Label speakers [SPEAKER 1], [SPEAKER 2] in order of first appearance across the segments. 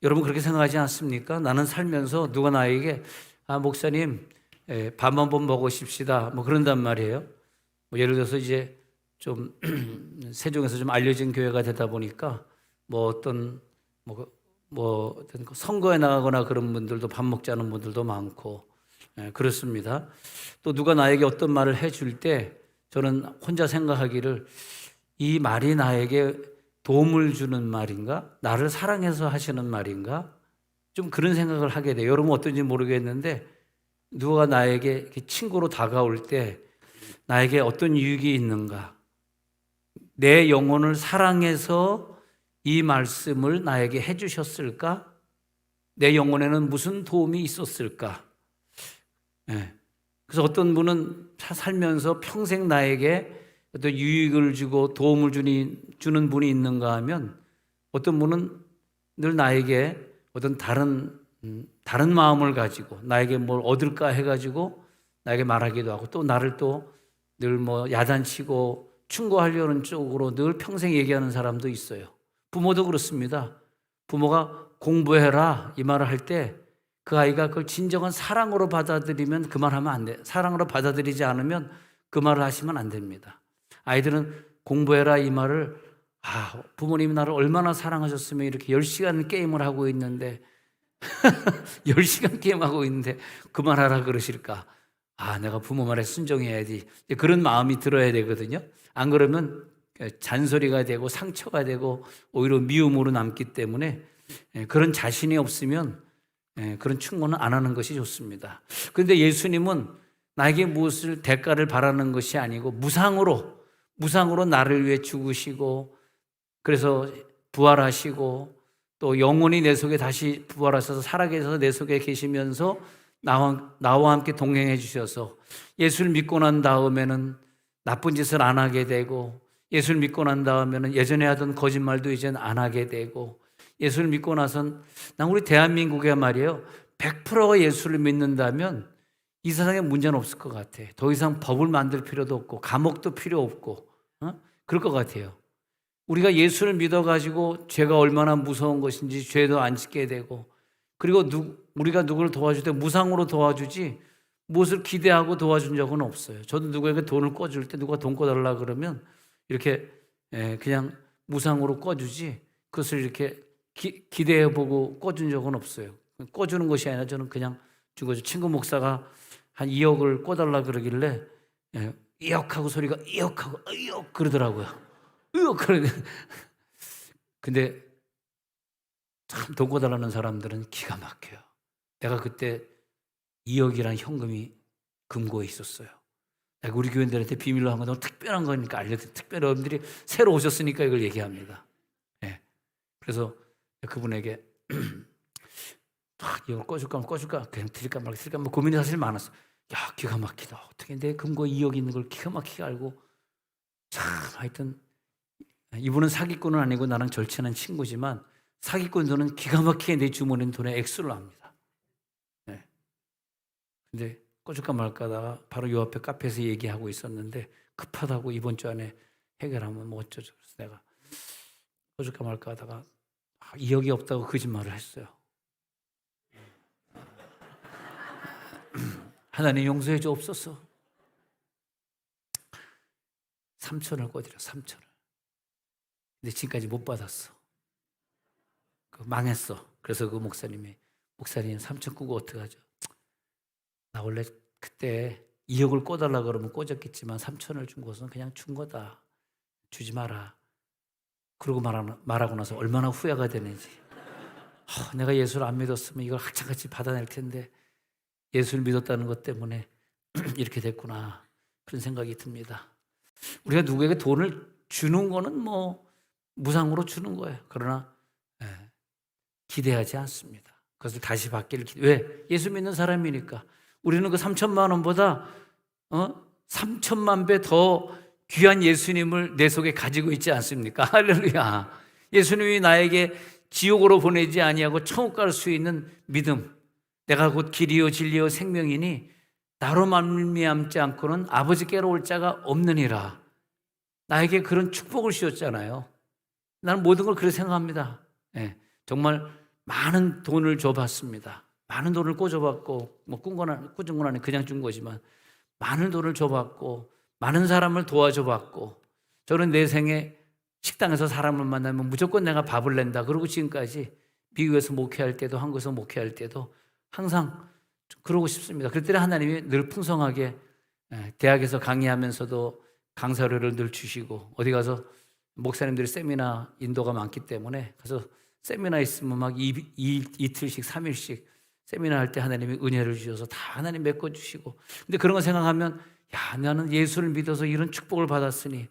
[SPEAKER 1] 여러분 그렇게 생각하지 않습니까? 나는 살면서 누가 나에게 목사님 밥 한번 먹으십시다 뭐 그런단 말이에요. 뭐 예를 들어서 이제 좀 세종에서 좀 알려진 교회가 되다 보니까 뭐 어떤 어떤 선거에 나가거나 그런 분들도 밥 먹자는 분들도 많고 그렇습니다. 또 누가 나에게 어떤 말을 해줄 때 저는 혼자 생각하기를 이 말이 나에게 도움을 주는 말인가? 나를 사랑해서 하시는 말인가? 좀 그런 생각을 하게 돼요. 여러분 어떤지 모르겠는데 누가 나에게 친구로 다가올 때 나에게 어떤 유익이 있는가? 내 영혼을 사랑해서 이 말씀을 나에게 해주셨을까? 내 영혼에는 무슨 도움이 있었을까? 그래서 어떤 분은 살면서 평생 나에게 어떤 유익을 주고 도움을 주는 분이 있는가 하면 어떤 분은 늘 나에게 어떤 다른 마음을 가지고 나에게 뭘 얻을까 해가지고 나에게 말하기도 하고 또 나를 또 늘 뭐 야단치고 충고하려는 쪽으로 늘 평생 얘기하는 사람도 있어요. 부모도 그렇습니다. 부모가 공부해라 이 말을 할 때 그 아이가 그걸 진정한 사랑으로 받아들이면 그 말 하면 안 돼. 사랑으로 받아들이지 않으면 그 말을 하시면 안 됩니다. 아이들은 공부해라 이 말을 부모님이 나를 얼마나 사랑하셨으면 이렇게 10시간 게임을 하고 있는데 10시간 게임하고 있는데 그만하라 그러실까? 내가 부모 말에 순종해야지. 그런 마음이 들어야 되거든요. 안 그러면 잔소리가 되고 상처가 되고 오히려 미움으로 남기 때문에 그런 자신이 없으면 그런 충고는 안 하는 것이 좋습니다. 그런데 예수님은 나에게 무엇을 대가를 바라는 것이 아니고 무상으로 나를 위해 죽으시고 그래서 부활하시고 또 영원히 내 속에 다시 부활하셔서 살아계셔서 내 속에 계시면서 나와 함께 동행해 주셔서 예수를 믿고 난 다음에는 나쁜 짓을 안 하게 되고 예수를 믿고 난 다음에는 예전에 하던 거짓말도 이제는 안 하게 되고 예수를 믿고 나선 난 우리 대한민국에 말이에요 100%가 예수를 믿는다면 이 세상에 문제는 없을 것 같아. 더 이상 법을 만들 필요도 없고 감옥도 필요 없고 그럴 것 같아요. 우리가 예수를 믿어가지고 죄가 얼마나 무서운 것인지 죄도 안 짓게 되고 그리고 우리가 누구를 도와줄 때 무상으로 도와주지 무엇을 기대하고 도와준 적은 없어요. 저도 누구에게 돈을 꿔줄 때 누가 돈 꿔달라 그러면 이렇게 그냥 무상으로 꿔주지 그것을 이렇게 기대해보고 꿔준 적은 없어요. 꿔주는 것이 아니라 저는 그냥 준 거죠. 친구 목사가 한 2억을 꿔달라 그러길래 2억하고 소리가 2억 그러더라고요. 2억 그러네. 근데 참 돈 꿔달라는 사람들은 기가 막혀요. 내가 그때 2억이라는 현금이 금고에 있었어요. 내가 우리 교인들한테 비밀로 한 건 특별한 거니까 알려드려. 특별히 여러분들이 새로 오셨으니까 이걸 얘기합니다. 그래서 그분에게 이걸 꺼줄까 그냥 드릴까 말까 뭐 고민이 사실 많았어. 기가 막히다. 어떻게 내 금고에 2억 있는 걸 기가 막히게 알고 참 하여튼 이분은 사기꾼은 아니고 나랑 절친한 친구지만 사기꾼 돈은 기가 막히게 내 주머니 돈의 액수를 압니다. 근데 꺼줄까 말까 하다가 바로 요 앞에 카페에서 얘기하고 있었는데 급하다고 이번 주 안에 해결하면 뭐 어쩌죠. 그래서 내가 꺼줄까 말까 하다가 2억이 없다고 거짓말을 했어요. 하나님 용서해 주옵소서. 3천을 꿔드려 3천을. 근데 지금까지 못 받았어. 망했어. 그래서 그 목사님 3천 꾸고 어떡하죠? 나 원래 그때 2억을 꿔달라 그러면 꿔줬겠지만 3천을 준 것은 그냥 준 거다. 주지 마라. 그러고 말하고 나서 얼마나 후회가 되는지. 내가 예수를 안 믿었으면 이걸 학창같이 받아낼 텐데 예수를 믿었다는 것 때문에 이렇게 됐구나. 그런 생각이 듭니다. 우리가 누구에게 돈을 주는 거는 뭐 무상으로 주는 거예요. 그러나 기대하지 않습니다. 그것을 다시 받기를 왜? 예수 믿는 사람이니까. 우리는 그 3천만 원보다 3천만 배 더 귀한 예수님을 내 속에 가지고 있지 않습니까? 할렐루야. 예수님이 나에게 지옥으로 보내지 아니하고 천국 갈 수 있는 믿음. 내가 곧 길이요 진리요 생명이니 나로 말미암지 않고는 아버지께로 올 자가 없느니라. 나에게 그런 축복을 주셨잖아요. 나는 모든 걸 그렇게 생각합니다. 정말 많은 돈을 줘봤습니다. 많은 돈을 꽂아봤고, 꽂은 건 아니고 그냥 준 거지만, 많은 돈을 줘봤고, 많은 사람을 도와줘봤고, 저는 내 생에 식당에서 사람을 만나면 무조건 내가 밥을 낸다. 그러고 지금까지 미국에서 목회할 때도, 한국에서 목회할 때도 항상 그러고 싶습니다. 그랬더니 하나님이 늘 풍성하게 대학에서 강의하면서도 강사료를 늘 주시고, 어디 가서 목사님들이 세미나 인도가 많기 때문에 가서 세미나 있으면 막 이틀씩 3일씩 세미나 할 때 하나님이 은혜를 주셔서 다 하나님 메꿔주시고, 근데 그런 거 생각하면 야, 나는 예수를 믿어서 이런 축복을 받았으니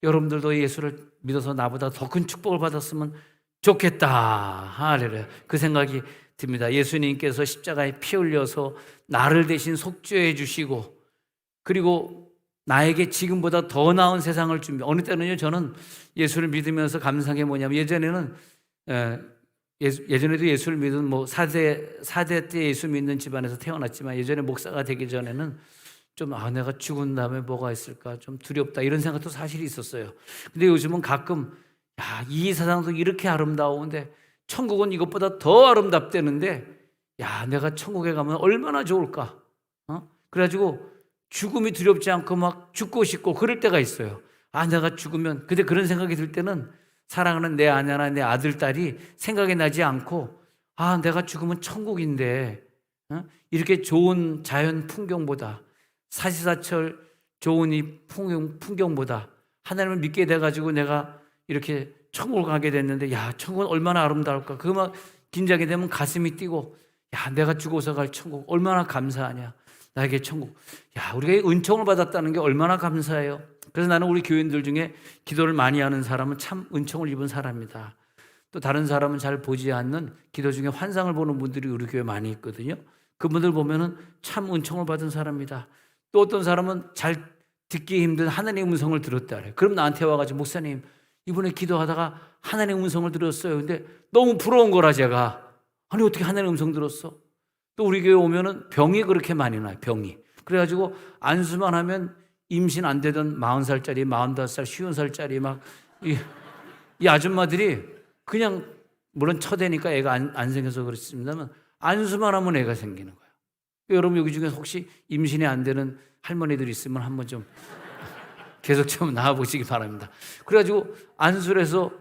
[SPEAKER 1] 여러분들도 예수를 믿어서 나보다 더 큰 축복을 받았으면 좋겠다. 할렐루야. 그 생각이 듭니다. 예수님께서 십자가에 피 흘려서 나를 대신 속죄해 주시고, 그리고 나에게 지금보다 더 나은 세상을 준비. 어느 때는요, 저는 예수를 믿으면서 감사한 게 뭐냐면, 예전에도 예수를 믿은 뭐 4대 때 예수 믿는 집안에서 태어났지만, 예전에 목사가 되기 전에는 좀 내가 죽은 다음에 뭐가 있을까 좀 두렵다, 이런 생각도 사실 있었어요. 근데 요즘은 가끔 이 세상도 이렇게 아름다운데 천국은 이것보다 더 아름답다는데, 내가 천국에 가면 얼마나 좋을까. 그래가지고 죽음이 두렵지 않고 막 죽고 싶고 그럴 때가 있어요. 내가 죽으면, 근데 그런 생각이 들 때는 사랑하는 내 아내나 내 아들, 딸이 생각이 나지 않고, 내가 죽으면 천국인데, 이렇게 좋은 자연 풍경보다, 사시사철 좋은 이 풍경보다 하나님을 믿게 돼가지고 내가 이렇게 천국을 가게 됐는데, 천국은 얼마나 아름다울까. 그거 막 긴장이 되면 가슴이 뛰고, 내가 죽어서 갈 천국 얼마나 감사하냐. 나에게 천국. 우리가 은총을 받았다는 게 얼마나 감사해요. 그래서 나는 우리 교인들 중에 기도를 많이 하는 사람은 참 은총을 입은 사람이다. 또 다른 사람은 잘 보지 않는 기도 중에 환상을 보는 분들이 우리 교회에 많이 있거든요. 그분들 보면은 참 은총을 받은 사람이다. 또 어떤 사람은 잘 듣기 힘든 하나님의 음성을 들었다 그래. 그럼 나한테 와가지고, 목사님 이번에 기도하다가 하나님의 음성을 들었어요. 근데 너무 부러운 거라 제가. 아니 어떻게 하나님의 음성 들었어? 또 우리 교회 오면은 병이 그렇게 많이 나요. 병이. 그래가지고 안수만 하면 임신 안 되던 40살짜리, 45살, 50살짜리 막 이 아줌마들이 그냥, 물론 처대니까 애가 안 생겨서 그렇습니다만, 안수만 하면 애가 생기는 거예요. 여러분 여기 중에 혹시 임신이 안 되는 할머니들 있으면 한번 좀 계속 좀 나와보시기 바랍니다. 그래가지고 안수를 해서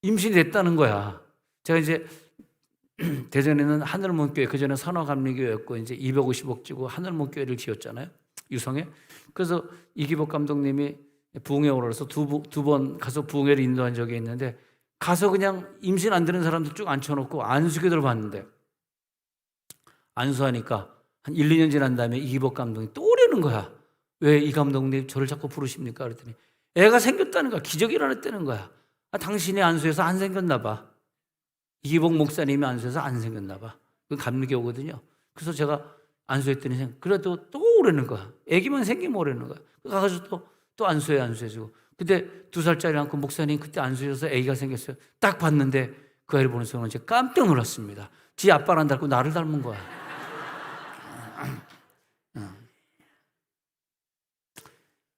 [SPEAKER 1] 임신이 됐다는 거야. 제가 이제 대전에는 하늘문교회, 그전에 선화감리교회였고 이제 250억 주고 하늘문교회를 지었잖아요, 유성에. 그래서 이기복 감독님이 부흥회 오라서 두 번 가서 부흥회를 인도한 적이 있는데, 가서 그냥 임신 안 되는 사람들 쭉 앉혀놓고 안수기도를 봤는데, 안수하니까 한 1, 2년 지난 다음에 이기복 감독이 또 오려는 거야. 왜 이 감독님 저를 자꾸 부르십니까? 그랬더니 애가 생겼다는 거야. 기적이 일어났다는 거야. 당신이 안수해서 안 생겼나 봐. 이기복 목사님이 안수해서 안 생겼나 봐. 그 감리교거든요. 그래서 제가 안수했더니 그래도 또 오려는 거야. 애기만 생기면 오려는 거야. 가가지고 또 안수해주고. 근데 2살짜리 않고, 목사님 그때 안수해서 애기가 생겼어요. 딱 봤는데 그 애를 보는 순간 제가 깜짝 놀랐습니다. 지 아빠를 안 닮고 나를 닮은 거야.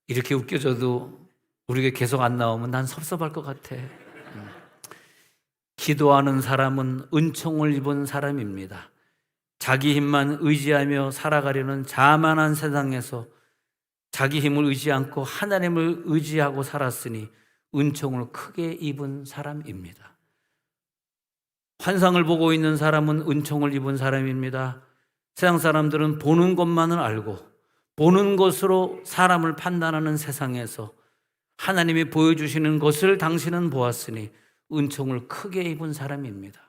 [SPEAKER 1] 이렇게 웃겨줘도 우리가 계속 안 나오면 난 섭섭할 것 같아. 기도하는 사람은 은총을 입은 사람입니다. 자기 힘만 의지하며 살아가려는 자만한 세상에서 자기 힘을 의지 않고 하나님을 의지하고 살았으니 은총을 크게 입은 사람입니다. 환상을 보고 있는 사람은 은총을 입은 사람입니다. 세상 사람들은 보는 것만을 알고 보는 것으로 사람을 판단하는 세상에서 하나님이 보여주시는 것을 당신은 보았으니 은총을 크게 입은 사람입니다.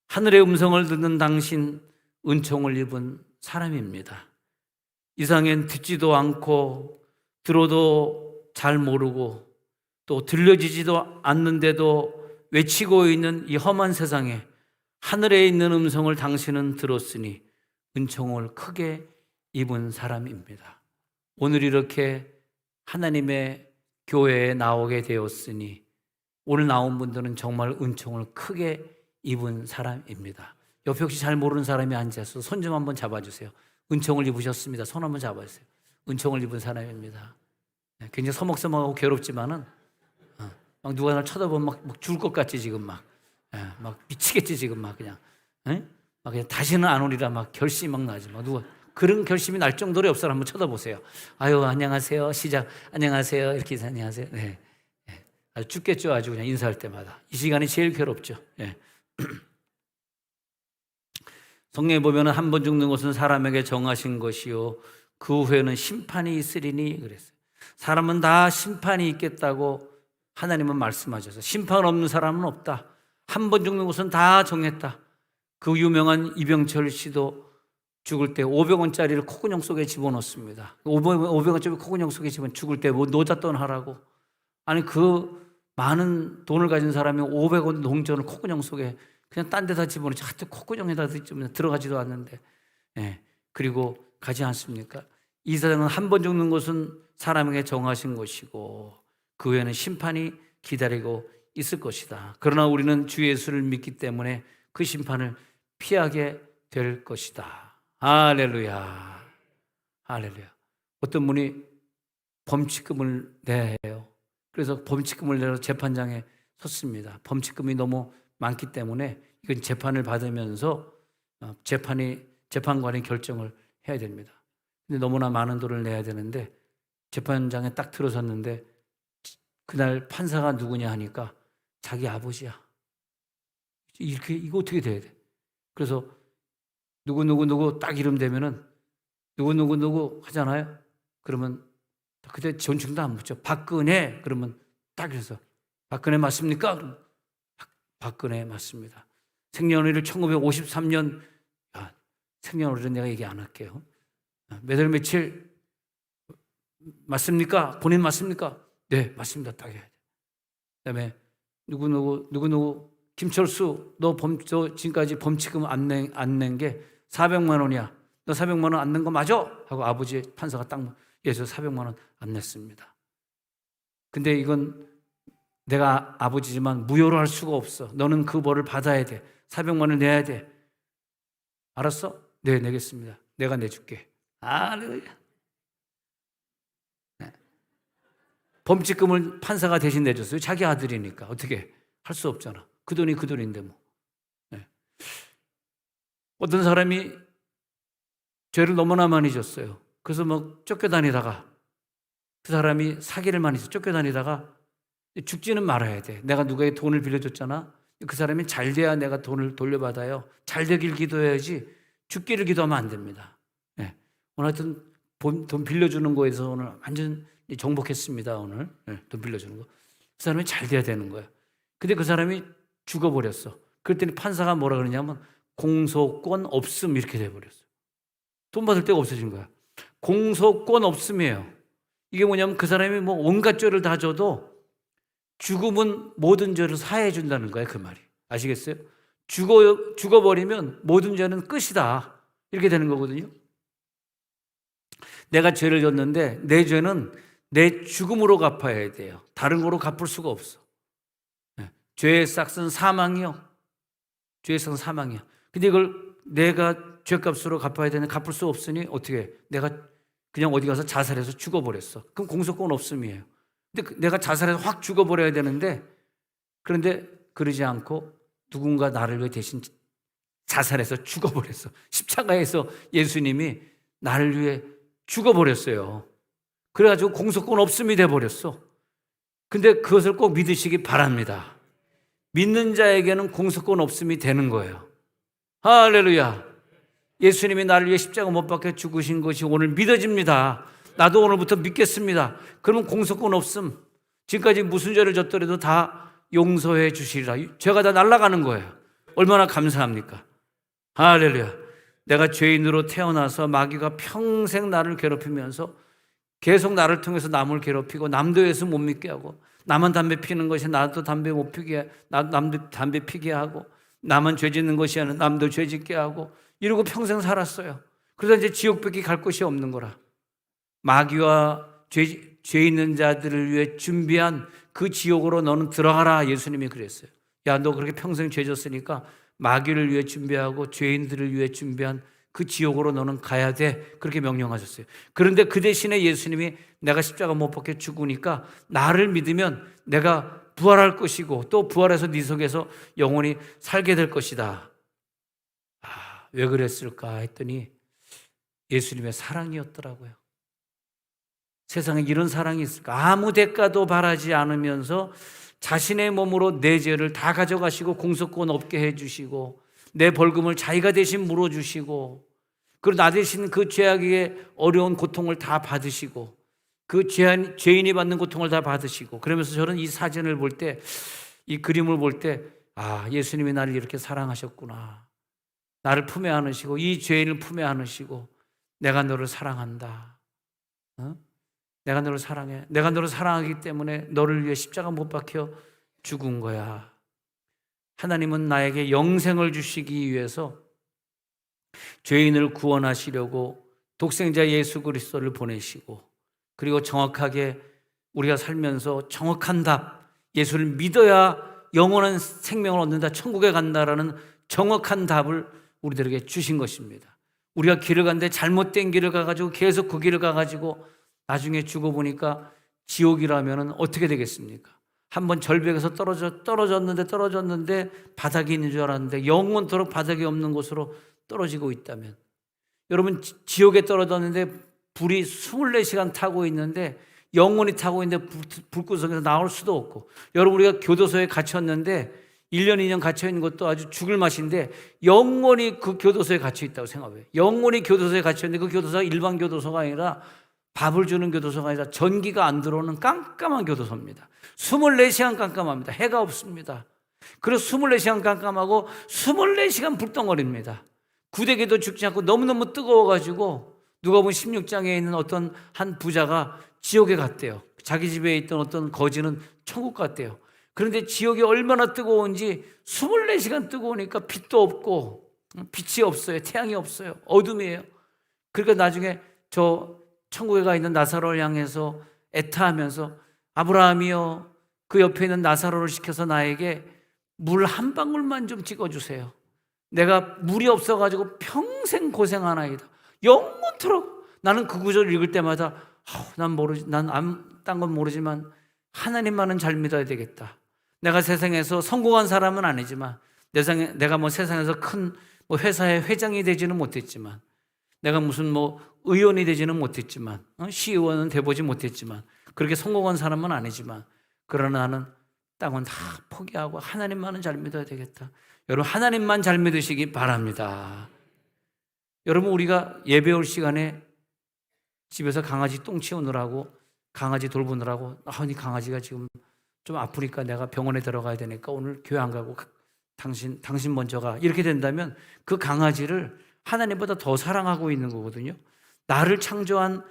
[SPEAKER 1] 하늘의 음성을 듣는 당신, 은총을 입은 사람입니다. 이상엔 듣지도 않고 들어도 잘 모르고 또 들려지지도 않는데도 외치고 있는 이 험한 세상에 하늘에 있는 음성을 당신은 들었으니 은총을 크게 입은 사람입니다. 오늘 이렇게 하나님의 교회에 나오게 되었으니 오늘 나온 분들은 정말 은총을 크게 입은 사람입니다. 옆에 혹시 잘 모르는 사람이 앉아서 손 좀 한번 잡아주세요. 은총을 입으셨습니다. 손 한번 잡아주세요. 은총을 입은 사람입니다. 굉장히 서먹서먹하고 괴롭지만은 막 누가 날 쳐다보면 막 죽을 것 같지 지금 막. 막 미치겠지 지금 막 그냥. 막 그냥 다시는 안 오리라 막 결심이 막 나지. 막 누가 그런 결심이 날 정도로 옆 사람 한번 쳐다보세요. 아유 안녕하세요. 시작 안녕하세요. 이렇게 해서 안녕하세요. 네. 아주 죽겠죠. 아주 그냥 인사할 때마다. 이 시간이 제일 괴롭죠. 성경에 보면은 한 번 죽는 것은 사람에게 정하신 것이요 그 후에는 심판이 있으리니 그랬어요. 사람은 다 심판이 있겠다고 하나님은 말씀하셔서 심판 없는 사람은 없다. 한 번 죽는 것은 다 정했다. 그 유명한 이병철 씨도 죽을 때 500원짜리를 콧구멍 속에 집어넣습니다. 500원짜리 콧구멍 속에 집어넣으면 죽을 때 뭐 노잣돈 하라고. 아니 그 많은 돈을 가진 사람이 500원 농전을 콧구멍 속에 그냥 딴 데다 집어넣지 하여튼 콧구멍에다 들어가지도 않는데 그리고 가지 않습니까? 이 세상은 한 번 죽는 것은 사람에게 정하신 것이고 그 후에는 심판이 기다리고 있을 것이다. 그러나 우리는 주 예수를 믿기 때문에 그 심판을 피하게 될 것이다. 할렐루야. 할렐루야. 어떤 분이 범칙금을 내야 해요. 그래서 범칙금을 내러 재판장에 섰습니다. 범칙금이 너무 많기 때문에 이건 재판을 받으면서 재판관이 결정을 해야 됩니다. 근데 너무나 많은 돈을 내야 되는데 재판장에 딱 들어섰는데 그날 판사가 누구냐 하니까 자기 아버지야. 이거 어떻게 돼야 돼? 그래서 누구 딱 이름 되면은 누구 하잖아요. 그러면 그때 존칭도 안 붙죠. 박근혜 그러면 딱 해서 박근혜 맞습니까? 그러면 박근혜 맞습니다. 생년월일을 1953년 생년월일은 내가 얘기 안 할게요. 몇 월 며칠 맞습니까? 본인 맞습니까? 네 맞습니다. 딱 해야 돼. 그다음에 누구 김철수 너 지금까지 범칙금 안 낸 게 400만 원이야. 너 400만 원 안 낸 거 맞아? 하고 아버지 판사가 딱 예서 400만 원 안 냈습니다. 근데 이건 내가 아버지지만 무효로 할 수가 없어. 너는 그 벌을 받아야 돼. 400만 원을 내야 돼. 알았어? 네, 내겠습니다. 내가 내줄게. 할렐루야. 범칙금을 판사가 대신 내줬어요. 자기 아들이니까 어떻게 할 수 없잖아. 그 돈이 그 돈인데 뭐. 어떤 사람이 죄를 너무나 많이 졌어요. 그래서 뭐 쫓겨다니다가 그 사람이 사기를 많이 해서 쫓겨다니다가 죽지는 말아야 돼. 내가 누구에게 돈을 빌려줬잖아. 그 사람이 잘 돼야 내가 돈을 돌려받아요. 잘 되길 기도해야지 죽기를 기도하면 안 됩니다. 오늘 하여튼 돈 빌려주는 거에서 오늘 완전 정복했습니다. 오늘 돈 빌려주는 거. 그 사람이 잘 돼야 되는 거야. 근데 그 사람이 죽어버렸어. 그랬더니 판사가 뭐라 그러냐면 공소권 없음 이렇게 돼버렸어. 돈 받을 데가 없어진 거야. 공소권 없음이에요. 이게 뭐냐면 그 사람이 뭐 온갖 죄를 다 져도 죽음은 모든 죄를 사해 준다는 거예요. 그 말이. 아시겠어요? 죽어버리면 모든 죄는 끝이다. 이렇게 되는 거거든요. 내가 죄를 졌는데 내 죄는 내 죽음으로 갚아야 돼요. 다른 거로 갚을 수가 없어. 죄의 싹은 사망이요. 죄의 싹은 사망이야. 근데 이걸 내가 죄값으로 갚아야 되는데 갚을 수 없으니 어떻게 해? 내가 그냥 어디 가서 자살해서 죽어버렸어. 그럼 공소권 없음이에요. 근데 내가 자살해서 확 죽어버려야 되는데 그런데 그러지 않고 누군가 나를 위해 대신 자살해서 죽어버렸어. 십자가에서 예수님이 나를 위해 죽어버렸어요. 그래가지고 공소권 없음이 돼버렸어. 근데 그것을 꼭 믿으시기 바랍니다. 믿는 자에게는 공소권 없음이 되는 거예요. 할렐루야. 예수님이 나를 위해 십자가 못 박혀 죽으신 것이 오늘 믿어집니다. 나도 오늘부터 믿겠습니다. 그러면 공소권 없음. 지금까지 무슨 죄를 졌더라도 다 용서해 주시리라. 죄가 다 날아가는 거예요. 얼마나 감사합니까? 할렐루야. 내가 죄인으로 태어나서 마귀가 평생 나를 괴롭히면서 계속 나를 통해서 남을 괴롭히고 남도 예수 못 믿게 하고 나만 담배 피는 것이 나도 담배 못 피게 남도 담배 피게 하고 나만 죄 짓는 것이 아니라 남도 죄 짓게 하고 이러고 평생 살았어요. 그러다 이제 지옥밖에 갈 곳이 없는 거라. 마귀와 죄 있는 자들을 위해 준비한 그 지옥으로 너는 들어가라. 예수님이 그랬어요. 야, 너 그렇게 평생 죄 졌으니까 마귀를 위해 준비하고 죄인들을 위해 준비한 그 지옥으로 너는 가야 돼. 그렇게 명령하셨어요. 그런데 그 대신에 예수님이 내가 십자가 못 박혀 죽으니까 나를 믿으면 내가 부활할 것이고 또 부활해서 네 속에서 영원히 살게 될 것이다. 왜 그랬을까 했더니 예수님의 사랑이었더라고요. 세상에 이런 사랑이 있을까? 아무 대가도 바라지 않으면서 자신의 몸으로 내 죄를 다 가져가시고 공소권 없게 해주시고 내 벌금을 자기가 대신 물어주시고 그리고 나 대신 그 죄악의 어려운 고통을 다 받으시고 그 죄인이 받는 고통을 다 받으시고 그러면서 저는 이 사진을 볼 때, 이 그림을 볼 때 예수님이 나를 이렇게 사랑하셨구나. 나를 품에 안으시고 이 죄인을 품에 안으시고 내가 너를 사랑한다. 내가 너를 사랑해. 내가 너를 사랑하기 때문에 너를 위해 십자가 못 박혀 죽은 거야. 하나님은 나에게 영생을 주시기 위해서 죄인을 구원하시려고 독생자 예수 그리스도를 보내시고 그리고 정확하게 우리가 살면서 정확한 답, 예수를 믿어야 영원한 생명을 얻는다, 천국에 간다라는 정확한 답을 우리들에게 주신 것입니다. 우리가 길을 갔는데 잘못된 길을 가가지고 계속 그 길을 가가지고 나중에 죽어보니까 지옥이라면 어떻게 되겠습니까? 한번 절벽에서 떨어졌는데 바닥이 있는 줄 알았는데 영원토록 바닥이 없는 곳으로 떨어지고 있다면, 여러분 지옥에 떨어졌는데 불이 24시간 타고 있는데 영원히 타고 있는데 불구석에서 나올 수도 없고, 여러분 우리가 교도소에 갇혔는데 1년 2년 갇혀 있는 것도 아주 죽을 맛인데 영원히 그 교도소에 갇혀 있다고 생각해요. 영원히 교도소에 갇혀 있는데 그 교도소가 일반 교도소가 아니라 밥을 주는 교도소가 아니라 전기가 안 들어오는 깜깜한 교도소입니다. 24시간 깜깜합니다. 해가 없습니다. 그래서 24시간 깜깜하고 24시간 불덩어립니다. 구데기도 죽지 않고 너무너무 뜨거워가지고 누가 보면 16장에 있는 어떤 한 부자가 지옥에 갔대요. 자기 집에 있던 어떤 거지는 천국 갔대요. 그런데 지옥이 얼마나 뜨거운지 24시간 뜨거우니까 빛도 없고 빛이 없어요. 태양이 없어요. 어둠이에요. 그러니까 나중에 저 천국에 가 있는 나사로를 향해서 애타하면서 아브라함이여 그 옆에 있는 나사로를 시켜서 나에게 물 한 방울만 좀 찍어주세요. 내가 물이 없어가지고 평생 고생하나이다. 영원토록. 나는 그 구절을 읽을 때마다 난 딴 건 모르지만 하나님만은 잘 믿어야 되겠다. 내가 세상에서 성공한 사람은 아니지만 내가 뭐 세상에서 큰 뭐 회사의 회장이 되지는 못했지만 내가 무슨 뭐 의원이 되지는 못했지만 시의원은 돼보지 못했지만 그렇게 성공한 사람은 아니지만 그러나 나는 땅은 다 포기하고 하나님만은 잘 믿어야 되겠다. 여러분 하나님만 잘 믿으시기 바랍니다. 여러분 우리가 예배 올 시간에 집에서 강아지 똥 치우느라고 강아지 돌보느라고 이 강아지가 지금 좀 아프니까 내가 병원에 들어가야 되니까 오늘 교회 안 가고 당신 먼저 가 이렇게 된다면 그 강아지를 하나님보다 더 사랑하고 있는 거거든요. 나를 창조한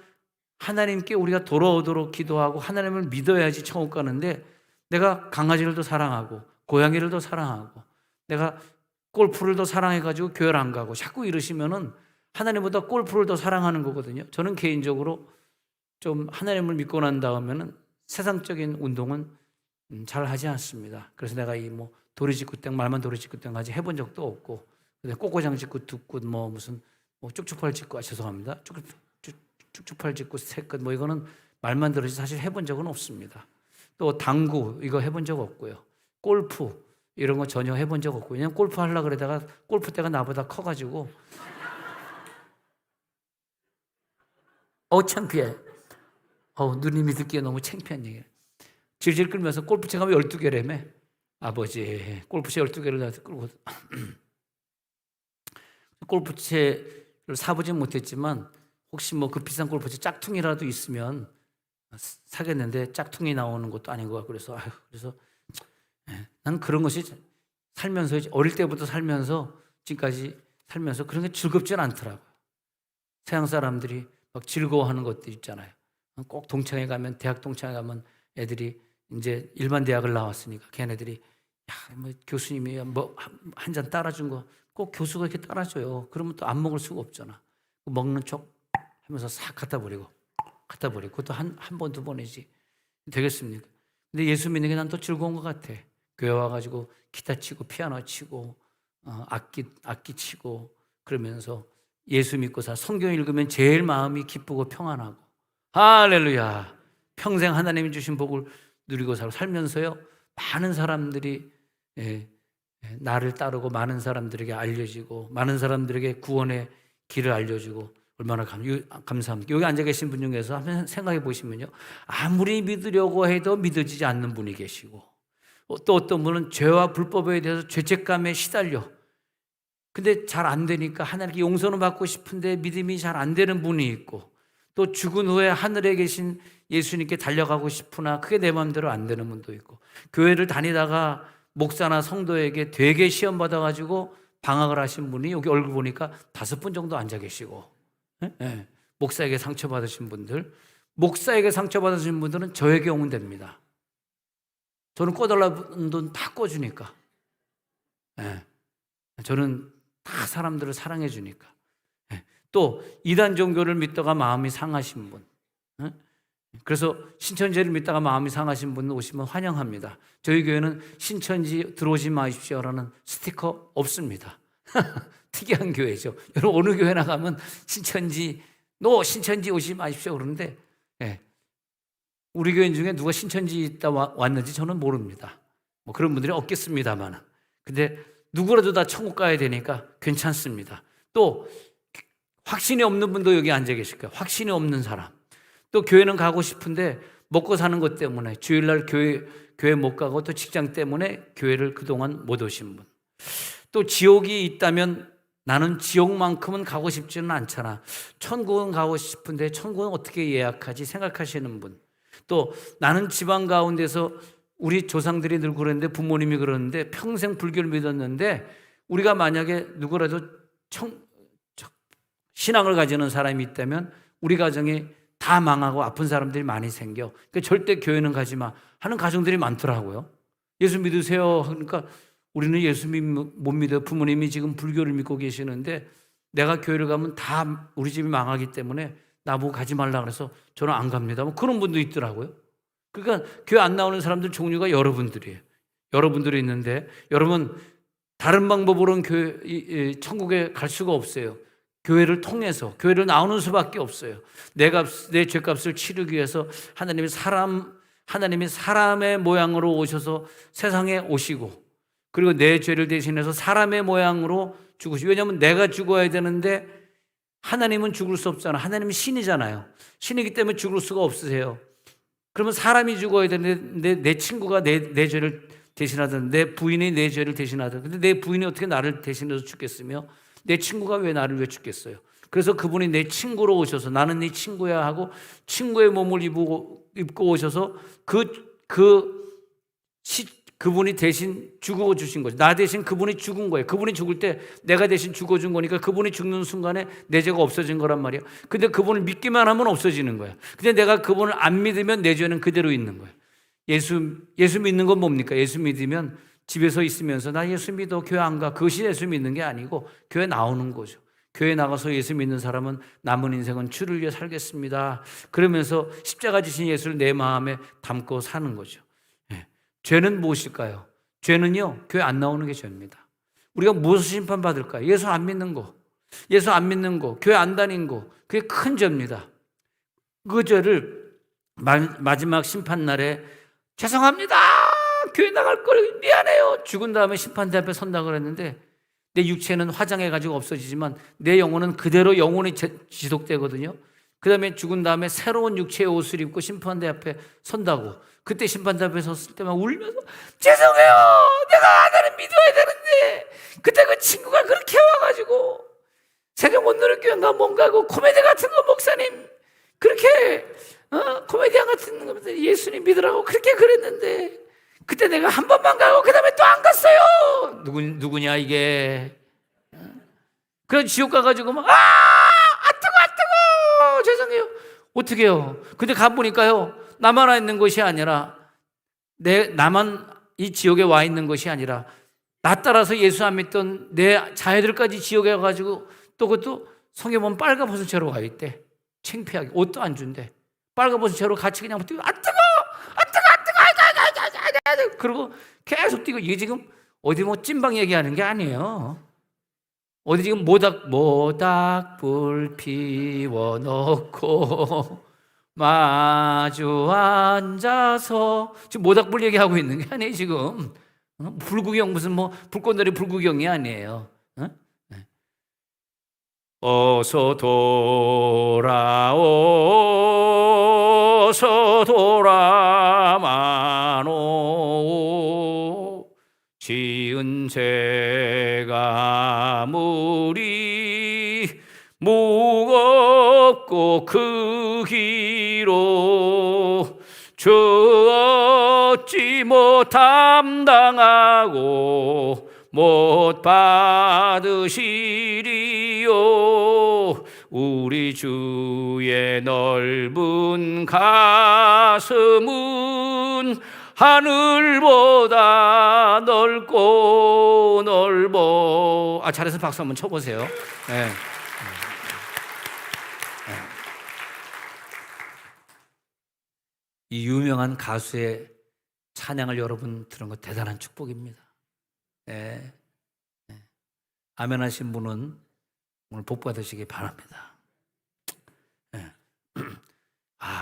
[SPEAKER 1] 하나님께 우리가 돌아오도록 기도하고 하나님을 믿어야지 천국 가는데 내가 강아지를 더 사랑하고 고양이를 더 사랑하고 내가 골프를 더 사랑해가지고 교회를 안 가고 자꾸 이러시면은 하나님보다 골프를 더 사랑하는 거거든요. 저는 개인적으로 좀 하나님을 믿고 난 다음에는 세상적인 운동은 잘 하지 않습니다. 그래서 내가 이 뭐 도리직구땡 말만 도리직구땡 하지 해본 적도 없고 꼬꼬장 짓고 두끝 뭐 무슨 뭐 쭉쭉팔 짓고 죄송합니다. 쭉쭉팔 짓고 세끝 뭐 이거는 말만 들으지 사실 해본 적은 없습니다. 또 당구 이거 해본 적 없고요. 골프 이런 거 전혀 해본 적 없고 그냥 골프 하려고 그러다가 골프대가 나보다 커가지고 창피해. 누님이 듣기에 너무 창피한 얘기예요. 질질 끌면서 골프채가 12개라며 아버지 골프채 12개를 나한테 끌고 골프채를 사보진 못했지만 혹시 뭐 그 비싼 골프채 짝퉁이라도 있으면 사겠는데 짝퉁이 나오는 것도 아닌 것 같고 그래서 난 그런 것이 살면서 어릴 때부터 살면서 지금까지 살면서 그런 게 즐겁지는 않더라고요. 서양 사람들이 막 즐거워하는 것들 있잖아요. 꼭 동창회 가면 대학 동창회 가면 애들이 이제 일반 대학을 나왔으니까 걔네들이 뭐 교수님이 뭐 한 잔 따라준 거 꼭 교수가 이렇게 따라줘요. 그러면 또 안 먹을 수가 없잖아. 먹는 척 하면서 싹 갖다 버리고 그것도 한 번 두 번이지 되겠습니까? 근데 예수 믿는 게 난 더 즐거운 것 같아. 교회 와가지고 기타 치고 피아노 치고 악기 치고 그러면서 예수 믿고 성경 읽으면 제일 마음이 기쁘고 평안하고 할렐루야. 평생 하나님이 주신 복을 누리고 살면서요 많은 사람들이 나를 따르고 많은 사람들에게 알려지고 많은 사람들에게 구원의 길을 알려주고 얼마나 감사합니다. 여기 앉아 계신 분 중에서 한번 생각해 보시면요, 아무리 믿으려고 해도 믿어지지 않는 분이 계시고, 또 어떤 분은 죄와 불법에 대해서 죄책감에 시달려 근데 잘 안 되니까 하나님께 용서는 받고 싶은데 믿음이 잘 안 되는 분이 있고, 또 죽은 후에 하늘에 계신 예수님께 달려가고 싶으나 그게 내 마음대로 안 되는 분도 있고, 교회를 다니다가 목사나 성도에게 되게 시험 받아가지고 방학을 하신 분이 여기 얼굴 보니까 5분 정도 앉아 계시고, 목사에게 상처받으신 분들, 목사에게 상처받으신 분들은 저에게 오면 됩니다. 저는 꺼달라는 돈 다 꺼주니까. 저는 다 사람들을 사랑해 주니까. 또 이단 종교를 믿다가 마음이 상하신 분, 그래서 신천지를 믿다가 마음이 상하신 분 오시면 환영합니다. 저희 교회는 신천지 들어오지 마십시오라는 스티커 없습니다. 특이한 교회죠. 여러분 어느 교회 나가면 신천지 오지 마십시오 그러는데, 우리 교인 중에 누가 신천지 있다 왔는지 저는 모릅니다. 뭐 그런 분들이 없겠습니다만, 근데 누구라도 다 천국 가야 되니까 괜찮습니다. 또 확신이 없는 분도 여기 앉아 계실 거예요. 확신이 없는 사람, 또 교회는 가고 싶은데 먹고 사는 것 때문에 주일날 교회 못 가고, 또 직장 때문에 교회를 그동안 못 오신 분, 또 지옥이 있다면 나는 지옥만큼은 가고 싶지는 않잖아, 천국은 가고 싶은데 천국은 어떻게 예약하지 생각하시는 분, 또 나는 지방 가운데서 우리 조상들이 늘 그랬는데, 부모님이 그러는데 평생 불교를 믿었는데, 우리가 만약에 누구라도 신앙을 가지는 사람이 있다면 우리 가정이 다 망하고 아픈 사람들이 많이 생겨. 그러니까 절대 교회는 가지 마 하는 가정들이 많더라고요. 예수 믿으세요 그러니까 우리는 예수 못 믿어요. 부모님이 지금 불교를 믿고 계시는데 내가 교회를 가면 다 우리 집이 망하기 때문에 나보고 가지 말라 그래서 저는 안 갑니다. 뭐 그런 분도 있더라고요. 그러니까 교회 안 나오는 사람들 종류가 여러분들이에요. 여러분들이 있는데, 여러분 다른 방법으로는 천국에 갈 수가 없어요. 교회를 통해서, 교회를 나오는 수밖에 없어요. 내 죄값을 치르기 위해서 하나님이 사람의 모양으로 오셔서 세상에 오시고, 그리고 내 죄를 대신해서 사람의 모양으로 죽으시고, 왜냐하면 내가 죽어야 되는데 하나님은 죽을 수 없잖아요. 하나님은 신이잖아요. 신이기 때문에 죽을 수가 없으세요. 그러면 사람이 죽어야 되는데 내 친구가 내 죄를 대신하든, 내 부인이 내 죄를 대신하든, 근데 내 부인이 어떻게 나를 대신해서 죽겠으며 내 친구가 왜 나를 왜 죽겠어요? 그래서 그분이 내 친구로 오셔서 나는 네 친구야 하고 친구의 몸을 입고 오셔서 그분이 대신 죽어 주신 거죠. 나 대신 그분이 죽은 거예요. 그분이 죽을 때 내가 대신 죽어준 거니까 그분이 죽는 순간에 내 죄가 없어진 거란 말이에요. 근데 그분을 믿기만 하면 없어지는 거예요. 근데 내가 그분을 안 믿으면 내 죄는 그대로 있는 거예요. 예수 믿는 건 뭡니까? 예수 믿으면 집에서 있으면서 나 예수 믿어 교회 안 가, 그것이 예수 믿는 게 아니고 교회 나오는 거죠. 교회 나가서 예수 믿는 사람은 남은 인생은 주를 위해 살겠습니다 그러면서 십자가 지신 예수를 내 마음에 담고 사는 거죠. 죄는 무엇일까요? 죄는요, 교회 안 나오는 게 죄입니다. 우리가 무엇을 심판받을까요? 예수 안 믿는 거, 교회 안 다닌 거, 그게 큰 죄입니다. 그 죄를 마지막 심판날에 죄송합니다, 교회 나갈 거를 미안해요, 죽은 다음에 심판대 앞에 선다 그랬는데, 내 육체는 화장해가지고 없어지지만 내 영혼은 그대로 영혼이 지속되거든요. 그 다음에 죽은 다음에 새로운 육체의 옷을 입고 심판대 앞에 선다고. 그때 심판대 앞에 섰을 때만 울면서 죄송해요, 내가 하나님 믿어야 되는데 그때 그 친구가 그렇게 와가지고 세종 온누리교회인가 뭔가고 코미디 같은 거 목사님 그렇게 코미디언 같은 거 예수님 믿으라고 그렇게 그랬는데 그때 내가 한 번만 가고 그 다음에 또 안 갔어요. 누구냐 이게. 그래서 지옥 가가지고 막 뜨거 죄송해요. 어떻게 해요? 근데 가보니까요, 나만 와 있는 것이 아니라 나만 이 지옥에 와 있는 것이 아니라 나 따라서 예수 안 믿던 내 자녀들까지 지옥에 가가지고 또 그것도 성에 보면 빨가벗은 채로 와 있대. 창피하게 옷도 안 준대. 빨가벗은 채로 같이 그냥 뛰고 뜨거 그리고 계속 뛰고. 이게 지금 어디 뭐 찐방 얘기하는 게 아니에요. 어디 지금 모닥불 피워놓고 마주 앉아서 지금 모닥불 얘기하고 있는 게 아니에요 지금. 불구경 무슨 뭐 불꽃놀이 불구경이 아니에요. 어서 돌아오소 돌아마노 지은 죄가 무리 무겁고 크기로 주 어찌 못 감당하고 못 받으시리요 우리 주의 넓은 가슴은 하늘보다 넓고 넓어. 잘해서 박수 한번 쳐보세요. 네. 이 유명한 가수의 찬양을 여러분 들은 거 대단한 축복입니다. 네. 아멘 하신 분은 오늘 복 받으시기 바랍니다. 네.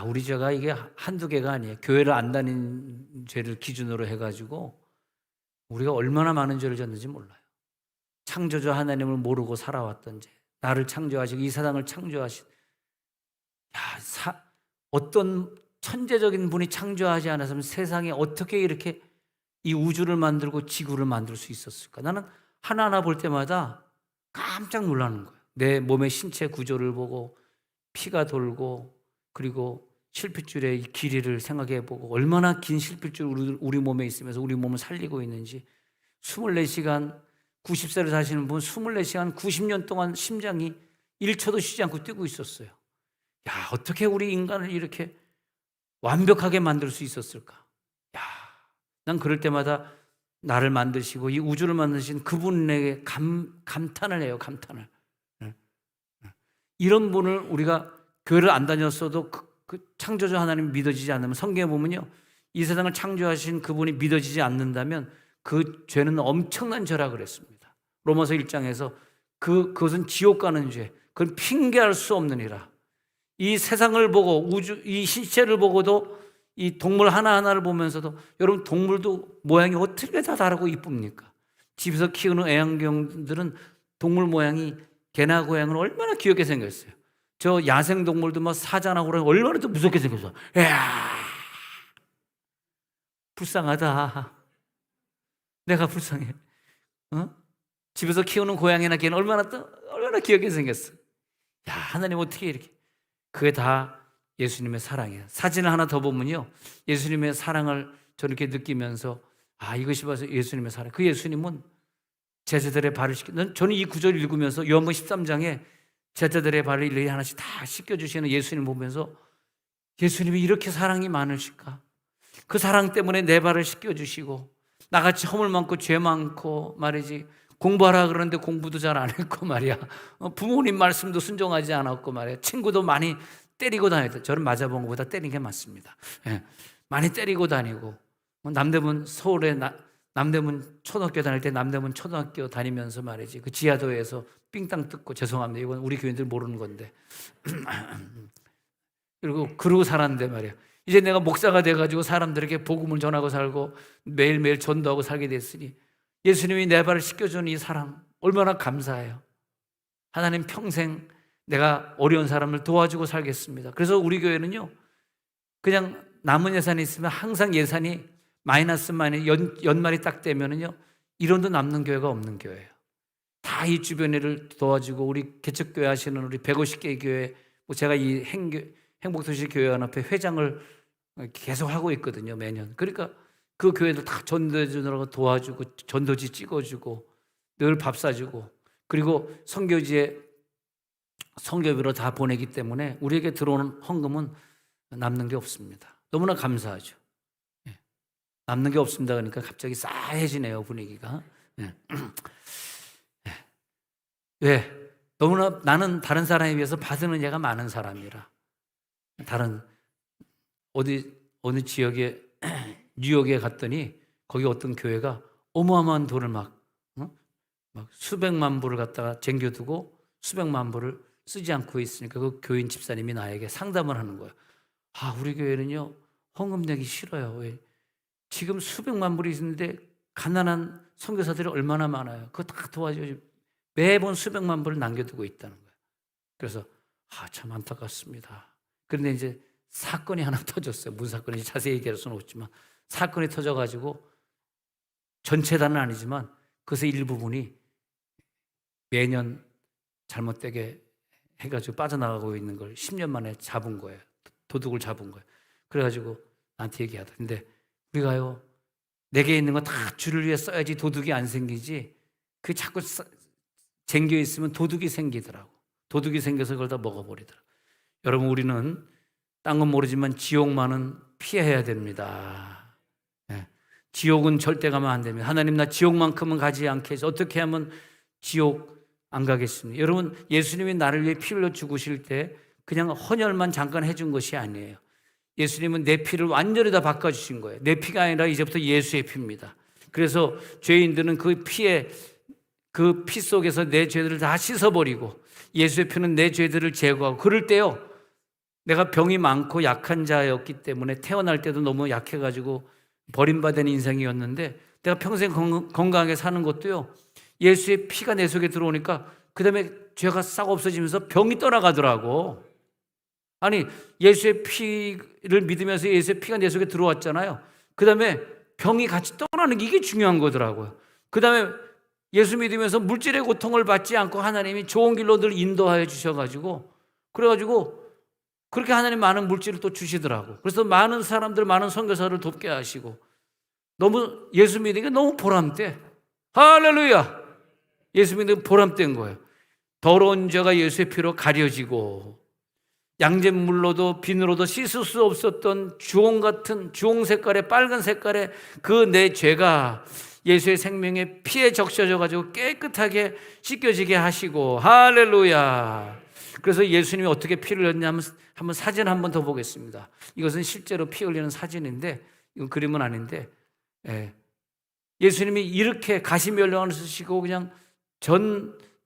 [SPEAKER 1] 우리 죄가 이게 한두 개가 아니에요. 교회를 안 다닌 죄를 기준으로 해가지고 우리가 얼마나 많은 죄를 졌는지 몰라요. 창조주 하나님을 모르고 살아왔던 죄, 나를 창조하시고 이 세상을 창조하신 어떤 천재적인 분이 창조하지 않았으면 세상에 어떻게 이렇게 이 우주를 만들고 지구를 만들 수 있었을까? 나는 하나하나 볼 때마다 깜짝 놀라는 거예요. 내 몸의 신체 구조를 보고 피가 돌고 그리고 실핏줄의 길이를 생각해 보고 얼마나 긴 실핏줄 우리 몸에 있으면서 우리 몸을 살리고 있는지 24시간 90세를 사시는 분 24시간 90년 동안 심장이 1초도 쉬지 않고 뛰고 있었어요. 어떻게 우리 인간을 이렇게 완벽하게 만들 수 있었을까? 난 그럴 때마다 나를 만드시고 이 우주를 만드신 그분에게 감탄을 해요. 감탄을. 이런 분을 우리가 교회를 안 다녔어도 그 창조주 하나님이 믿어지지 않으면 성경에 보면요, 이 세상을 창조하신 그분이 믿어지지 않는다면 그 죄는 엄청난 죄라 그랬습니다. 로마서 1장에서 그것은 지옥 가는 죄, 그건 핑계할 수 없느니라. 이 세상을 보고 이 신체를 보고도 이 동물 하나하나를 보면서도 여러분 동물도 모양이 어떻게 다 다르고 이쁩니까? 집에서 키우는 애완견들은 동물 모양이 개나 고양이는 얼마나 귀엽게 생겼어요. 저 야생 동물도 막 사자나 호랑이 얼마나 더 무섭게 생겼어. 불쌍하다. 내가 불쌍해. 집에서 키우는 고양이나 개는 얼마나 귀엽게 생겼어. 하나님 어떻게 이렇게. 그게 다 예수님의 사랑이에요. 사진을 하나 더 보면요, 예수님의 사랑을 저렇게 느끼면서 이것이 바로 예수님의 사랑. 그 예수님은 제자들의 발을 저는 이 구절을 읽으면서 요한복음 13장에 제자들의 발을 일일이 하나씩 다 씻겨주시는 예수님 보면서 예수님이 이렇게 사랑이 많으실까? 그 사랑 때문에 내 발을 씻겨주시고 나같이 허물 많고 죄 많고 말이지 공부하라 그러는데 공부도 잘 안 했고 말이야, 부모님 말씀도 순종하지 않았고 말이야, 친구도 많이 때리고 다녔다. 저는 맞아본 것보다 때린 게 맞습니다. 많이 때리고 다니고 남대문 서울에 남대문 초등학교 다닐 때 남대문 초등학교 다니면서 말이지 그 지하도에서 삥땅 뜯고, 죄송합니다, 이건 우리 교인들 모르는 건데 그러고 살았는데 말이야, 이제 내가 목사가 돼가지고 사람들에게 복음을 전하고 살고 매일매일 전도하고 살게 됐으니 예수님이 내 발을 씻겨주는 이 사랑 얼마나 감사해요. 하나님 평생 내가 어려운 사람을 도와주고 살겠습니다. 그래서 우리 교회는요, 그냥 남은 예산이 있으면 항상 예산이 마이너스 연말이 딱 되면은요, 1원도 남는 교회가 없는 교회예요. 다 이 주변에를 도와주고 우리 개척교회 하시는 우리 150개 교회, 제가 이 행복도시 교회연합회 회장을 계속 하고 있거든요, 매년. 그러니까 그 교회들 다 전도해 주느라고 도와주고 전도지 찍어주고 늘 밥 사주고 그리고 선교비로 다 보내기 때문에 우리에게 들어오는 헌금은 남는 게 없습니다. 너무나 감사하죠. 남는 게 없습니다. 그러니까 갑자기 싸해지네요, 분위기가. 왜? 너무나 나는 다른 사람에 비해서 받는 예가 많은 사람이라. 다른 어느 지역에 뉴욕에 갔더니 거기 어떤 교회가 어마어마한 돈을 막 수백만 불을 갖다가 쟁겨두고 수백만 불을 쓰지 않고 있으니까 그 교인 집사님이 나에게 상담을 하는 거예요. 우리 교회는요 헌금 내기 싫어요. 왜? 지금 수백만 불이 있는데 가난한 선교사들이 얼마나 많아요. 그거 다 도와줘요. 매번 수백만 불을 남겨두고 있다는 거예요. 그래서 참 안타깝습니다. 그런데 이제 사건이 하나 터졌어요. 무슨 사건인지 자세히 얘기할 수는 없지만 사건이 터져가지고 전체 다는 아니지만 그것의 일부분이 매년 잘못되게 해가지고 빠져나가고 있는 걸 10년 만에 잡은 거예요. 도둑을 잡은 거예요. 그래가지고 나한테 얘기하다. 근데 우리가요 내게 있는 거 다 주를 위해 써야지 도둑이 안 생기지, 그게 자꾸 쟁겨 있으면 도둑이 생기더라고. 도둑이 생겨서 그걸 다 먹어버리더라고. 여러분, 우리는 딴 건 모르지만 지옥만은 피해야 됩니다. 지옥은 절대 가면 안 됩니다. 하나님, 나 지옥만큼은 가지 않게 해서 어떻게 하면 지옥 안 가겠습니까? 여러분, 예수님이 나를 위해 피 흘려 죽으실 때 그냥 헌혈만 잠깐 해준 것이 아니에요. 예수님은 내 피를 완전히 다 바꿔주신 거예요. 내 피가 아니라 이제부터 예수의 피입니다. 그래서 죄인들은 그 피에, 그 피 속에서 내 죄들을 다 씻어버리고 예수의 피는 내 죄들을 제거하고, 그럴 때요 내가 병이 많고 약한 자였기 때문에 태어날 때도 너무 약해가지고 버림받은 인생이었는데 내가 평생 건강하게 사는 것도요 예수의 피가 내 속에 들어오니까 그 다음에 죄가 싹 없어지면서 병이 떠나가더라고. 아니, 예수의 피를 믿으면서 예수의 피가 내 속에 들어왔잖아요. 그 다음에 병이 같이 떠나는 게 이게 중요한 거더라고요. 그 다음에 예수 믿으면서 물질의 고통을 받지 않고 하나님이 좋은 길로 늘 인도하여 주셔가지고, 그래가지고 그렇게 하나님 많은 물질을 또 주시더라고. 그래서 많은 사람들, 많은 선교사를 돕게 하시고, 너무 예수 믿으니까 너무 보람돼. 할렐루야! 예수 믿으니까 보람된 거예요. 더러운 죄가 예수의 피로 가려지고, 양잿물로도 비누로도 씻을 수 없었던 주홍 같은, 주홍 색깔의, 빨간 색깔의 그 내 죄가 예수의 생명의 피에 적셔져가지고 깨끗하게 씻겨지게 하시고, 할렐루야! 그래서 예수님이 어떻게 피를 흘렸냐면, 한번 사진 한번 더 보겠습니다. 이것은 실제로 피 흘리는 사진인데, 이건 그림은 아닌데, 예수님이 이렇게 가시면령을 쓰시고 그냥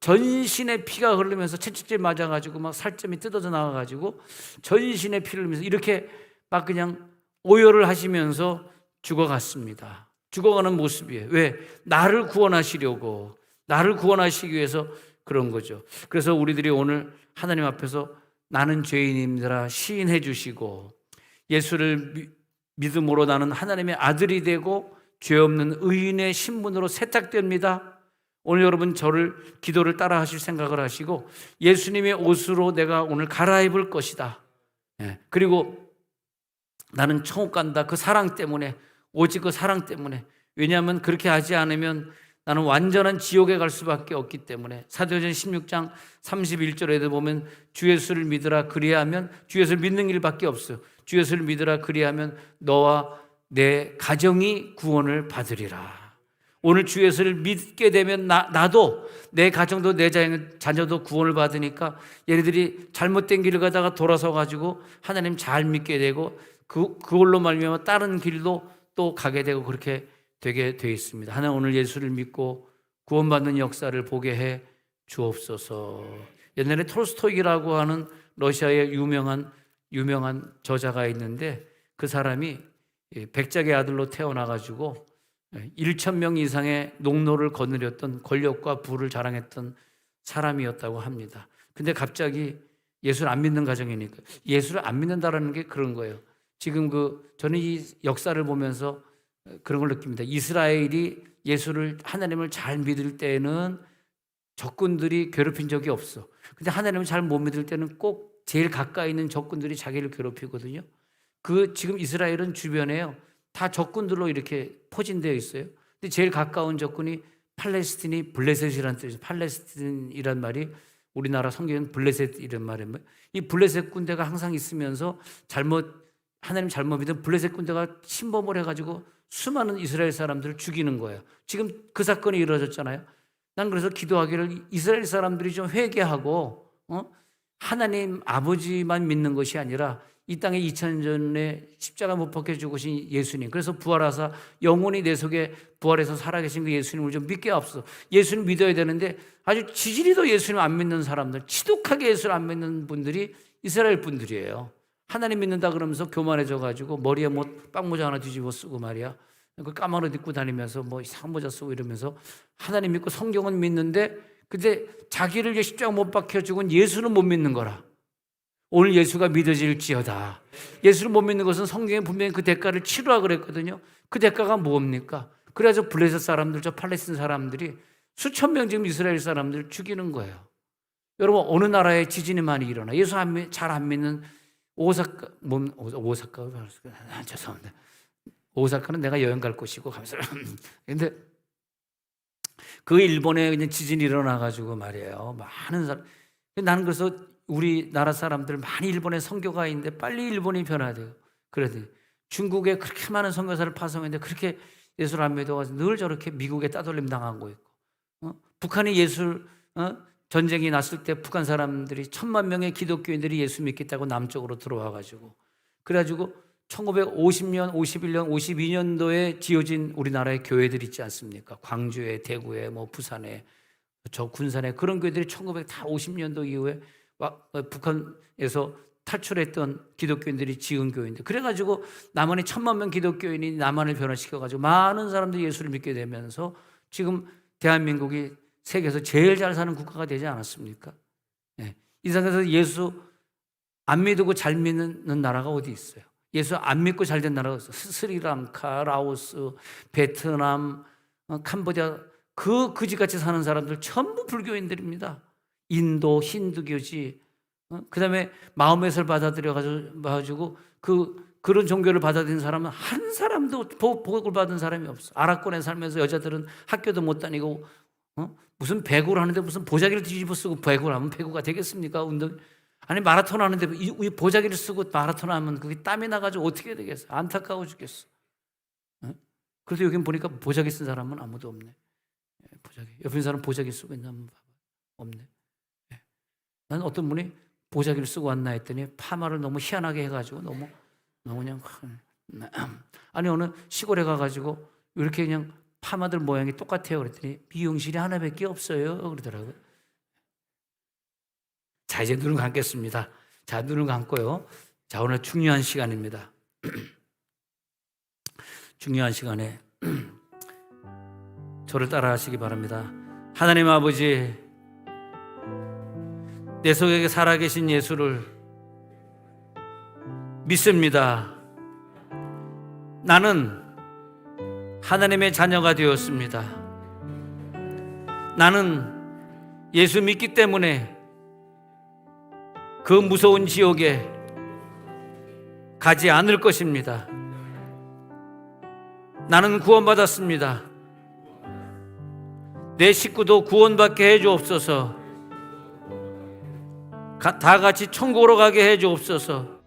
[SPEAKER 1] 전신의 피가 흐르면서 채찍질 맞아가지고 막 살점이 뜯어져 나와가지고 전신의 피를 흘리면서 이렇게 막 그냥 오열을 하시면서 죽어갔습니다. 죽어가는 모습이에요. 왜? 나를 구원하시려고, 나를 구원하시기 위해서 그런 거죠. 그래서 우리들이 오늘 하나님 앞에서 나는 죄인입니다 시인해 주시고, 예수를 믿음으로 나는 하나님의 아들이 되고 죄 없는 의인의 신분으로 세탁됩니다. 오늘 여러분 저를, 기도를 따라 하실 생각을 하시고 예수님의 옷으로 내가 오늘 갈아입을 것이다. 그리고 나는 천국 간다. 그 사랑 때문에, 오직 그 사랑 때문에. 왜냐하면 그렇게 하지 않으면 나는 완전한 지옥에 갈 수밖에 없기 때문에. 사도행전 16장 31절에도 보면 주 예수를 믿으라 그리하면, 주 예수를 믿는 일밖에 없어요. 주 예수를 믿으라 그리하면 너와 내 가정이 구원을 받으리라. 오늘 주 예수를 믿게 되면 나도, 내 가정도, 내 자녀도 구원을 받으니까 얘네들이 잘못된 길을 가다가 돌아서 가지고 하나님 잘 믿게 되고 그걸로 말미암아 다른 길로 또 가게 되고 그렇게 되게 돼 있습니다. 하나님, 오늘 예수를 믿고 구원받는 역사를 보게 해 주옵소서. 옛날에 톨스토이라고 하는 러시아의 유명한 저자가 있는데, 그 사람이 백작의 아들로 태어나가지고 1,000명 이상의 농로를 거느렸던, 권력과 부를 자랑했던 사람이었다고 합니다. 근데 갑자기 예수를 안 믿는 가정이니까, 예수를 안 믿는다라는 게 그런 거예요. 지금 저는 이 역사를 보면서 그런 걸 느낍니다. 이스라엘이 예수를, 하나님을 잘 믿을 때는 적군들이 괴롭힌 적이 없어. 근데 하나님을 잘 못 믿을 때는 꼭 제일 가까이 있는 적군들이 자기를 괴롭히거든요. 지금 이스라엘은 주변에요 다 적군들로 이렇게 포진되어 있어요. 근데 제일 가까운 적군이 팔레스틴이 블레셋이라는 뜻이죠. 팔레스틴이란 말이 우리나라 성경에는 블레셋 이런 말이에요. 이 블레셋 군대가 항상 있으면서 하나님 잘못 믿은 블레셋 군대가 침범을 해가지고 수많은 이스라엘 사람들을 죽이는 거예요. 지금 그 사건이 이루어졌잖아요. 난 그래서 기도하기를, 이스라엘 사람들이 좀 회개하고 하나님 아버지만 믿는 것이 아니라 이 땅에 2000년 전에 십자가 못 박혀 죽으신 예수님, 그래서 부활하사 영원히 내 속에 부활해서 살아계신 그 예수님을 좀 믿게 하옵소서. 예수님 믿어야 되는데 아주 지지리도 예수님 안 믿는 사람들, 지독하게 예수를 안 믿는 분들이 이스라엘 분들이에요. 하나님 믿는다 그러면서 교만해져 가지고 머리에 뭐 빵모자 하나 뒤집어 쓰고 말이야. 그 까만 옷 입고 다니면서 뭐 이상한 모자 쓰고 이러면서 하나님 믿고 성경은 믿는데 근데 자기를 십자가 못 박혀 죽은 예수는 못 믿는 거라. 오늘 예수가 믿어질지어다. 예수를 못 믿는 것은 성경에 분명히 그 대가를 치르라 그랬거든요. 그 대가가 뭡니까? 그래서 블레셋 사람들, 저 팔레스틴 사람들이 수천 명 지금 이스라엘 사람들 죽이는 거예요. 여러분 어느 나라에 지진이 많이 일어나 예수 잘 안 믿는 오사카, 죄송합니다. 오사카는 내가 여행 갈 곳이고 가면서 근데 그 일본에 그냥 지진이 일어나가지고 말이에요. 많은 사람. 나는 그래서 우리나라 사람들 많이 일본에 선교가 있는데 빨리 일본이 변화돼요. 그래도 중국에 그렇게 많은 선교사를 파송했는데 그렇게 예수를 안 믿어가지고 늘 저렇게 미국에 따돌림 당한 거 있고, 북한이 예술 전쟁이 났을 때 북한 사람들이 1,000만 명의 기독교인들이 예수 믿겠다고 남쪽으로 들어와가지고 그래가지고 1950년, 51년, 52년도에 지어진 우리나라의 교회들 있지 않습니까? 광주에, 대구에, 뭐 부산에, 저 군산에 그런 교회들이 1950년도 이후에 북한에서 탈출했던 기독교인들이 지은 교회인데 그래가지고 남한이 1,000만 명 기독교인이 남한을 변화시켜가지고 많은 사람들이 예수를 믿게 되면서 지금 대한민국이 세계에서 제일 잘 사는 국가가 되지 않았습니까? 네. 이 상태에서 예수 안 믿고 잘 믿는 나라가 어디 있어요? 예수 안 믿고 잘 된 나라가 있어요. 스리랑카, 라오스, 베트남, 캄보디아 그지같이 사는 사람들 전부 불교인들입니다. 인도 힌두교지. 그다음에 마음에서 받아들여가지고 그런 종교를 받아들인 사람은 한 사람도 복을 받은 사람이 없어. 아랍권에 살면서 여자들은 학교도 못 다니고 무슨 배구를 하는데 무슨 보자기를 뒤집어 쓰고 배구를 하면 배구가 되겠습니까? 운동 아니 마라톤 하는데 이 보자기를 쓰고 마라톤 하면 그게 땀이 나가지고 어떻게 되겠어? 안타까워 죽겠어. 그래서 여기 보니까 보자기 쓴 사람은 아무도 없네. 보자기 옆에 있는 사람 보자기 쓰고 있나 한번 봐봐. 없네. 난 어떤 분이 보자기를 쓰고 왔나 했더니 파마를 너무 희한하게 해가지고 너무 그냥 아니 어느 시골에 가가지고 이렇게 그냥 파마들 모양이 똑같아요. 그랬더니 미용실이 하나밖에 없어요. 그러더라고요. 자 이제 눈을 감겠습니다. 자 눈을 감고요. 자 오늘 중요한 시간입니다. 중요한 시간에 저를 따라하시기 바랍니다. 하나님 아버지 내 속에 살아계신 예수를 믿습니다. 나는 하나님의 자녀가 되었습니다. 나는 예수 믿기 때문에 그 무서운 지옥에 가지 않을 것입니다. 나는 구원받았습니다. 내 식구도 구원받게 해주옵소서. 다 같이 천국으로 가게 해주옵소서.